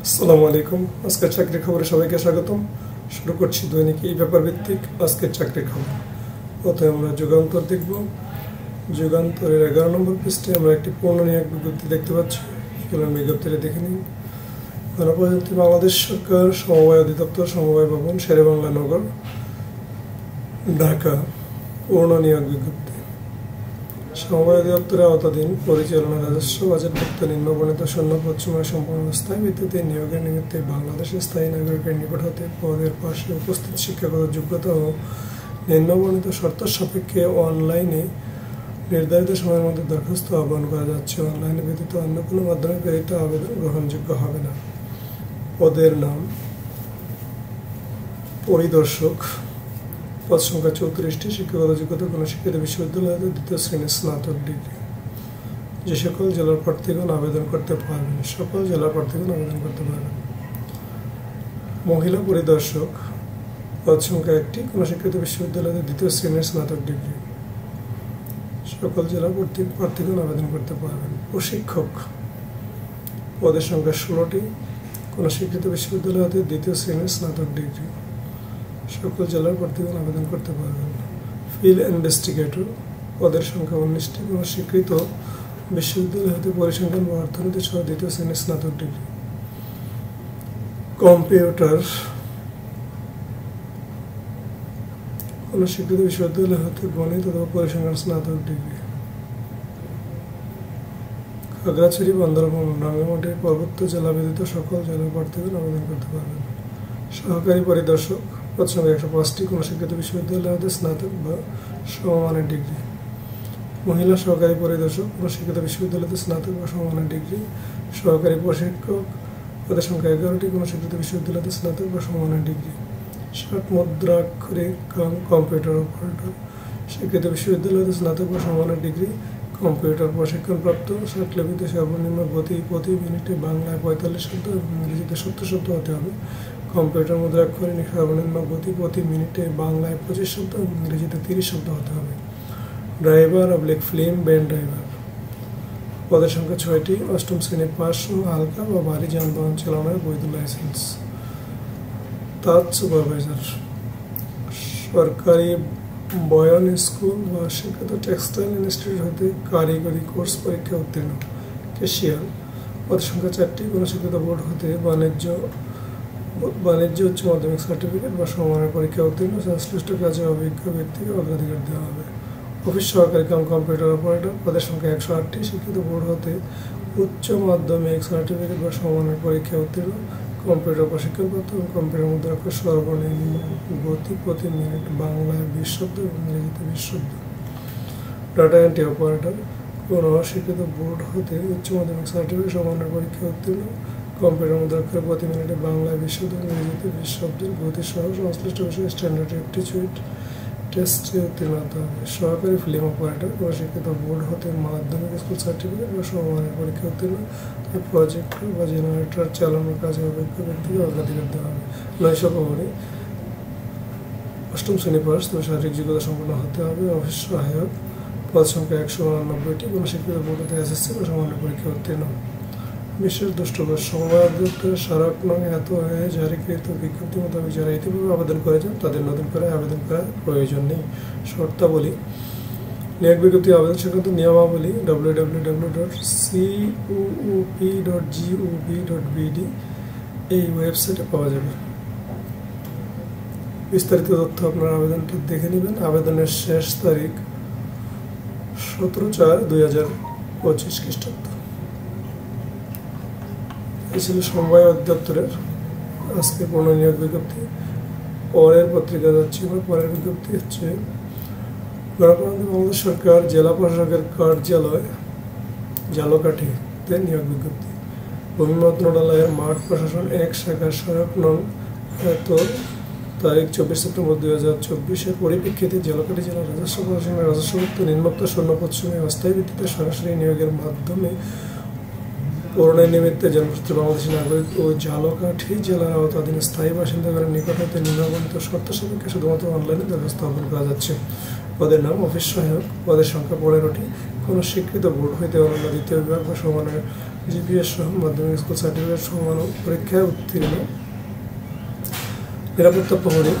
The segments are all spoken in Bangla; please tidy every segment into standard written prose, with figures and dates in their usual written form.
আসসালামু আলাইকুম। আজকের চাকরির খবরে সবাইকে স্বাগতম। শুরু করছি দৈনিক এই ব্যাপার ভিত্তিক আজকের চাকরির খবর। প্রথমে আমরা যুগান্তর দেখব। যুগান্তরের 11 নম্বর পৃষ্ঠে আমরা একটি পূর্ণ নিয়োগ বিজ্ঞপ্তি দেখতে পাচ্ছি। চলুন বিজ্ঞপ্তিটা দেখে নিন। গণপ্রজাতন্ত্রী বাংলাদেশ সরকার, সমবায় অধিদপ্তর, সমবায় ভবন, শেরেবাংলা নগর, ঢাকা। পূর্ণ নিয়োগ বিজ্ঞপ্তি। সমবায় অধিদপ্তরের আওতাধীন পরিচালনা রাজস্ব বাজেটভুক্ত নিম্নবর্ণিত শূন্য পশ্চিমা সম্পূর্ণ স্থায়ী ভিত্তিতে নিয়োগের নিমিত্তে বাংলাদেশের স্থায়ী নাগরিকের নিকট হতে পদের পাশে উপস্থিত শিক্ষাগত যোগ্যতা ও নিম্নবর্ণিত শর্ত সাপেক্ষে অনলাইনে নির্ধারিত সময়ের মধ্যে দরখাস্ত আহ্বান করা যাচ্ছে। অনলাইনে ব্যতীত অন্য কোনো মাধ্যমে প্রেরিত আবেদন গ্রহণযোগ্য হবে না। পদের নাম পরিদর্শক। পদ সংখ্যা 34টি। শিক্ষাগত যোগ্যতা কোনো শিক্ষিত বিশ্ববিদ্যালয় হতে দ্বিতীয় শ্রেণীর স্নাতক ডিগ্রি। যে সকল জেলার প্রার্থীগণ আবেদন করতে পারবেন, সকল জেলার প্রার্থীগণ আবেদন করতে পারবেন। মহিলা পরিদর্শক। পদ সংখ্যা 1টি। কোনো শিক্ষিত বিশ্ববিদ্যালয় হতে দ্বিতীয় শ্রেণীর স্নাতক ডিগ্রি। সকল জেলার প্রার্থীগণ আবেদন করতে পারবেন। প্রশিক্ষক। পদের সংখ্যা 16টি। কোনো শিক্ষিত বিশ্ববিদ্যালয় হতে দ্বিতীয় শ্রেণীর স্নাতক ডিগ্রি। সকল জেলার প্রার্থীগণ আবেদন করতে পারবেন। Field investigator. পদের সংখ্যা 19টি। কোনো স্বীকৃত বিশ্ববিদ্যালয় হতে পরিসংখ্যান বা অর্থনীতি সহ দ্বিতীয় শ্রেণীর স্নাতক ডিগ্রি। কম্পিউটার। কোনো স্বীকৃত বিশ্ববিদ্যালয় হতে গণিত অথবা পরিসংখ্যান স্নাতক ডিগ্রি। খাগড়াছড়ি, বান্দরবান, রাঙ্গামাটি, পার্বত্য জেলা ব্যতীত সকল জেলার প্রার্থীগণ আবেদন করতে পারবেন। সহকারী পরিদর্শক। পদ সংখ্যা 105টি। কোনো শিক্ষিত বিশ্ববিদ্যালয় হতে স্নাতক বা সমমানের ডিগ্রি। মহিলা সহকারী পরিদর্শক। কোনো শিক্ষিত বিশ্ববিদ্যালয় হতে স্নাতক বা সমমানের ডিগ্রি। সহকারী প্রশিক্ষক। পদের সংখ্যা 11টি। কোনো শিক্ষিত বিশ্ববিদ্যালয় হতে স্নাতক বা সমমানের ডিগ্রি। 60 মুদ্রাক্ষরিক computer operator. শিক্ষিত বিশ্ববিদ্যালয় হতে স্নাতক বা সমমানের ডিগ্রি। কম্পিউটার প্রশিক্ষণপ্রাপ্ত। 60 লিপিতে সর্বনিম্ন গতি প্রতি মিনিটে বাংলায় 45 শব্দ এবং ইংরেজিতে 70 শব্দ হতে হবে। কম্পিউটার মুদ্রাক্ষরিক সর্বনিম্ন গতি প্রতি মিনিটে বাংলায় 25 শব্দ এবং ইংরেজিতে 30 শব্দ হতে হবে। Driver film van driver. পদের সংখ্যা 6টি। 8ম শ্রেণী পাস ও হালকা বা ভারী যানবাহন চালানোর বৈধ লাইসেন্স। তাঁত সুপারভাইজার। সরকারি বয়ন স্কুল বা শিক্ষিত টেক্সটাইল ইনস্টিটিউট হতে কারিগরি কোর্স পরীক্ষা উত্তীর্ণ। ক্যাশিয়ার। পদের সংখ্যা 4টি। কোনো শিক্ষিত বোর্ড হতে বাণিজ্য উচ্চ মাধ্যমিক সার্টিফিকেট বা সমমানের পরীক্ষা উত্তীর্ণ সংশ্লিষ্ট কাজে অভিজ্ঞ ব্যক্তিকে অগ্রাধিকার দেওয়া হবে। অফিস সহকারী কম্পিউটার অপারেটর। পদের সংখ্যা 108টি। শিক্ষিত বোর্ড হতে উচ্চ মাধ্যমিক সার্টিফিকেট বা সমমানের পরীক্ষা উত্তীর্ণ, কম্পিউটার প্রশিক্ষণপ্রাপ্ত এবং কম্পিউটার মুদ্রাক্ষর সর্বনিম্ন গতি প্রতি মিনিট বাংলায় 20 শব্দ এবং ইংরেজিতে 20 শব্দ। Data entry operator. কোনো শিক্ষিত বোর্ড হতে উচ্চ মাধ্যমিক সার্টিফিকেট সমমানের পরীক্ষা উত্তীর্ণ, কম্পিউটার মুদ্রাক্ষর প্রতি মিনিটে বাংলায় 20 শব্দ, ইংরেজিতে 20 শব্দের গতি সহ সংশ্লিষ্ট বিষয়ে স্ট্যান্ডার্ড অ্যাপটিটিউড টেস্টে উত্তীর্ণ হতে হবে। সহকারী ফিল্ম অপারেটর। কোনো শিক্ষিত বোর্ড হতে মাধ্যমিক স্কুল সার্টিফিকেট বা সমমানের পরীক্ষা উত্তীর্ণ, প্রজেক্টর বা জেনারেটর চালানোর কাজে অভিজ্ঞ ব্যক্তিকে অগ্রাধিকার দেওয়া হবে। নৈশ প্রহরী। 8ম শ্রেণী পাস, তবে শারীরিক যোগ্যতা সম্পন্ন হতে হবে। অফিস সহায়ক। পদ সংখ্যা 189টি। কোনো শিক্ষিত বোর্ড হতে এসএসসি বা সমমানের পরীক্ষা উত্তীর্ণ। বিশেষ দ্রষ্টব্য। সমবায় অধিদপ্তরের স্মারক নং এত হয়ে জারিকৃত বিজ্ঞপ্তি মোতাবেক যারা ইতিপূর্বে আবেদন করেছেন তাদের নতুন করে আবেদন করার প্রয়োজন নেই। শর্তাবলী। নিয়োগ বিজ্ঞপ্তি আবেদন সংক্রান্ত নিয়মাবলী www.coup.gov.bd এই ওয়েবসাইটে পাওয়া যাবে। বিস্তারিত তথ্য আপনারা আবেদনটা দেখে নেবেন। আবেদনের শেষ তারিখ 17/4/2025 খ্রিস্টাব্দ। এই ছিল সমবায় অধিদপ্তরের আজকে পূর্ণ নিয়োগ বিজ্ঞপ্তি। পরের পত্রিকা যাচ্ছি। পরের বিজ্ঞপ্তি হচ্ছে গণপ্রজাতন্ত্রী বাংলাদেশ সরকার জেলা প্রশাসকের কার্যালয় ঝালকাঠিতে নিয়োগ বিজ্ঞপ্তি। ভূমি মন্ত্রণালয়ের মাঠ প্রশাসন 1 শাখার সহায়ক নং এত তারিখ 24 সেপ্টেম্বর 2024-এর পরিপ্রেক্ষিতে ঝালকাঠি জেলা রাজস্ব প্রশাসনের রাজস্বভুক্ত নিম্নোক্ত শূন্য পশ্চিমে অস্থায়ী ভিত্তিতে সরাসরি নিয়োগের মাধ্যমে পূরণের নিমিত্তে জনপ্রতি বাংলাদেশী নাগরিক ও ঝালকাঠি জেলার আওতাধীন স্থায়ী বাসিন্দাদের নিকট হতে নিম্নবর্ণিত শর্ত সাপেক্ষে শুধুমাত্র অনলাইনে দরখাস্ত আহ্বান করা যাচ্ছে। পদের নাম অফিস সহায়ক। পদের সংখ্যা 15টি। কোনো স্বীকৃত বোর্ড হইতে অনন্য দ্বিতীয় বিভাগ বা সমানের জিপিএস সহ মাধ্যমিক স্কুল সার্টিফিকেট সমান পরীক্ষায় উত্তীর্ণ নিরাপত্তা প্রহরী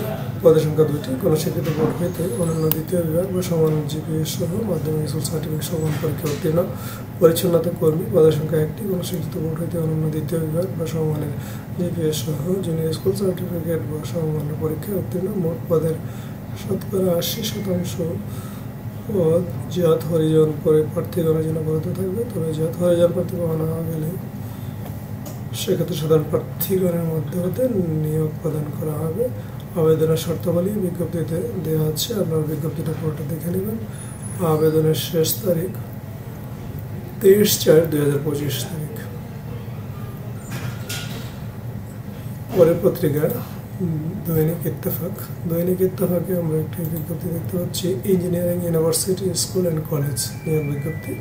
পদের সংখ্যা 2টি। কোনো শিক্ষিত বোর্ড হইতে অন্যান্য দ্বিতীয় বিভাগ বা সমান জিপিএস সহ মাধ্যমিক স্কুল সার্টিফিকেট সমান পরীক্ষা উত্তীর্ণ পরিচ্ছন্নতা কর্মী পদের সংখ্যা 1টি। কোনো শিক্ষিত বোর্ড হইতে অন্যান্য দ্বিতীয় বিভাগ বা সমমানের জিপিএস সহ জুনিয়র স্কুল সার্টিফিকেট বা সমমানের পরীক্ষায় উত্তীর্ণ। মোট পদের শতকরা 80% পদ জাত হরিজন করে প্রার্থীগণের জন্য বরাদ্দ থাকবে। তবে জাত হরিজন প্রার্থী পাওয়া না গেলে সেক্ষেত্রে সাধারণ প্রার্থীগণের মধ্যে হতে নিয়োগ প্রদান করা হবে। আবেদনের শর্তাবলী বিজ্ঞপ্তিতে দেওয়া আছে, আপনারা বিজ্ঞপ্তিটা পুরোটা দেখে নেবেন। আবেদনের শেষ তারিখ 23/4/2025 তারিখ। পরের পত্রিকা দৈনিক ইত্তেফাক। দৈনিক ইত্তেফাকে আমরা একটি বিজ্ঞপ্তি দেখতে পাচ্ছি, engineering university school and college নিয়োগ বিজ্ঞপ্তি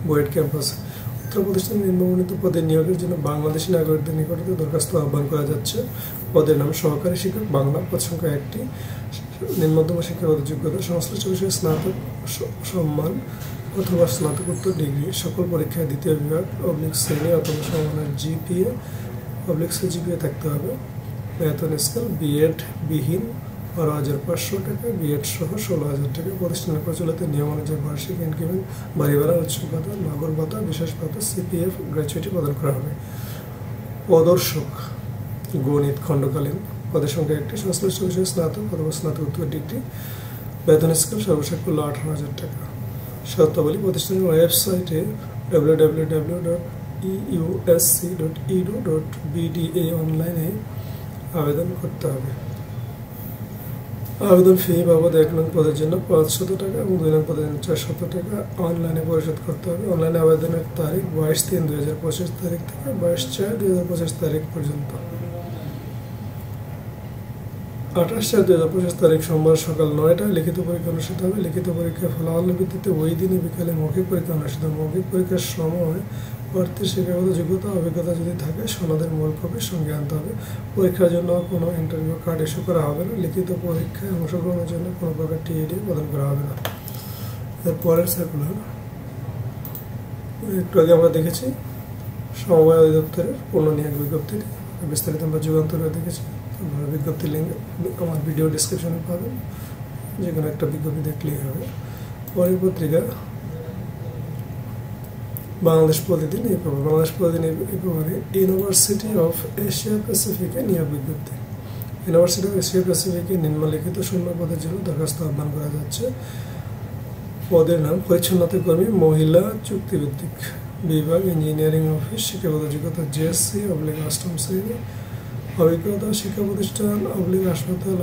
বুয়েট ক্যাম্পাসে। উত্তর প্রতিষ্ঠান নিম্নবর্ণিত পদে নিয়োগের জন্য বাংলাদেশি নাগরিকদের নিকটে দরখাস্ত আহ্বান করা যাচ্ছে। পদের নাম সহকারী শিক্ষক বাংলা, পদ সংখ্যা 1টি। নিম্নতম শিক্ষাগত যোগ্যতা সংশ্লিষ্ট বিষয়ে স্নাতক সম্মান অথবা স্নাতকোত্তর ডিগ্রি, সকল পরীক্ষায় দ্বিতীয় বিভাগ শ্রেণী অথবা সমানের জিপিএ জিপিএ থাকতে হবে। বেতন স্কেল বিএড বিহীন 12,500 টাকা, বিএড সহ 16,000 টাকা। প্রতিষ্ঠানের প্রচলিত নিয়ম অনুযায়ী বার্ষিক ইনক্রিমেন্ট, বাড়ি ভাড়া, উৎসব ভাতা, নগর ভাতা, বিশেষ ভাতা, সিপিএফ, গ্র্যাচুইটি প্রদান করা হবে। প্রদর্শক গণিত খণ্ডকালীন পদের সংখ্যা 1টি। সংশ্লিষ্ট বিষয়ে স্নাতক অথবা স্নাতকোত্তর ডিগ্রি। বেতন স্কেল সর্বশেষ 18,000 টাকা। শর্তাবলী প্রতিষ্ঠানের ওয়েবসাইটে www.eusc.edu.bda অনলাইনে আবেদন করতে হবে। আবেদন ফি বাবদ 1 নং পদের জন্য 500 টাকা এবং 2 নং পদের জন্য 400 টাকা অনলাইনে পরিশোধ করতে হবে। অনলাইনে আবেদনের তারিখ 22/3/2025 তারিখ থেকে 22/4/2025 তারিখ পর্যন্ত। 28/4/2025 তারিখ সোমবার সকাল 9টায় লিখিত পরীক্ষা অনুষ্ঠিত হবে। লিখিত পরীক্ষার ফলাফলের ভিত্তিতে ওই দিনই বিকালে মৌখিক পরীক্ষা অনুষ্ঠিত হবে। মৌখিক পরীক্ষার সময় প্রার্থীর শিক্ষাগত যোগ্যতা অভিজ্ঞতা যদি থাকে সনদের মূল কপি সঙ্গে আনতে হবে। পরীক্ষার জন্য কোনো ইন্টারভিউ কার্ড ইস্যু করা হবে না। লিখিত পরীক্ষায় অংশগ্রহণের জন্য কোনো প্রকার টিএডি প্রদান করা হবে না। এরপরের সার্কুলার একটু আগে আমরা দেখেছি সমবায় অধিদপ্তরের পূর্ণ নিয়োগ বিজ্ঞপ্তি, বিস্তারিত আমরা যুগান্তরে দেখেছি। আপনারা বিজ্ঞপ্তির লিঙ্ক আমার ভিডিও ডিসক্রিপশনে পাবেন, যে কোনো একটা বিজ্ঞপ্তি দেখলেই হবে। পরের পত্রিকা বাংলাদেশ প্রতিদিন এই পেপার। বাংলাদেশ প্রতিদিন এই পেপারে ইউনিভার্সিটি অফ এশিয়া প্যাসিফিকে নিয়োগ বিজ্ঞপ্তি। ইউনিভার্সিটি অফ এশিয়া প্যাসিফিকে নিম্নলিখিত শূন্য পদের জন্য দরখাস্ত আহ্বান করা যাচ্ছে। পদের নাম পরিচ্ছন্নতা কর্মী মহিলা চুক্তিভিত্তিক বিভাগ, ইঞ্জিনিয়ারিং অফিস, শিক্ষাগত যোগ্যতা জেএসসি অষ্টম শ্রেণী, অভিজ্ঞতা শিক্ষা প্রতিষ্ঠান হাসপাতাল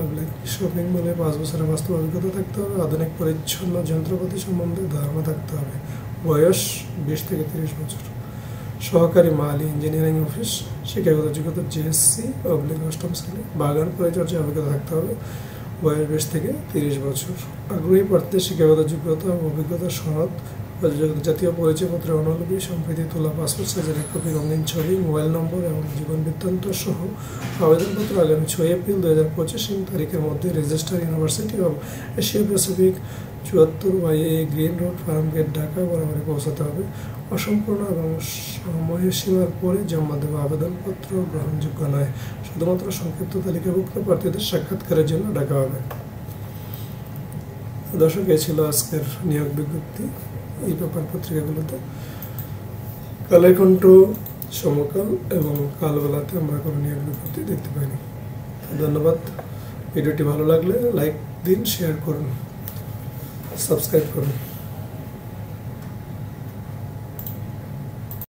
শপিং মলে 5 বছরের বাস্তব অভিজ্ঞতা থাকতে হবে। আধুনিক পরিচ্ছন্ন যন্ত্রপাতি সম্বন্ধে ধারণা থাকতে হবে। বয়স 20 থেকে 30 বছর। সহকারী মালি ইঞ্জিনিয়ারিং অফিস, শিক্ষাগত যোগ্যতা জেএসসি অষ্টম শ্রেণী, বাগান পরিচর্যা অভিজ্ঞতা থাকতে হবে। বয়স 20 থেকে 30 বছর। আগ্রহী প্রার্থীর শিক্ষাগত যোগ্যতা ও অভিজ্ঞতা সনদ, জাতীয় পরিচয়পত্রের অনুলিপি, সম্প্রতি তোলা পাসপোর্ট সাইজের 1 কপি রঙিন ছবি, মোবাইল নম্বর এবং জীবন বৃত্তান্ত সহ আবেদনপত্র আগামী 6 এপ্রিল 2025 তারিখের মধ্যে registrar University of Asia Pacific 74/A Green Road, Farm Gate, Dhaka বরাবরে পৌঁছাতে হবে। অসম্পূর্ণ এবং সময়সীমার পরে জমা দেওয়া আবেদনপত্র গ্রহণযোগ্য নয়। শুধুমাত্র সংক্ষিপ্ত তালিকাভুক্ত প্রার্থীদের সাক্ষাৎকারের জন্য ডাকা হবে। দর্শক, এই ছিল আজকের নিয়োগ বিজ্ঞপ্তি এই পেপার পত্রিকাগুলোতে। কালের কণ্ঠ, সমকাল এবং কালবেলাতে আমরা কোনো নিয়োগ বিজ্ঞপ্তি দেখতে পাইনি। ধন্যবাদ। ভিডিওটি ভালো লাগলে লাইক দিন, শেয়ার করুন, সাবস্ক্রাইব করুন।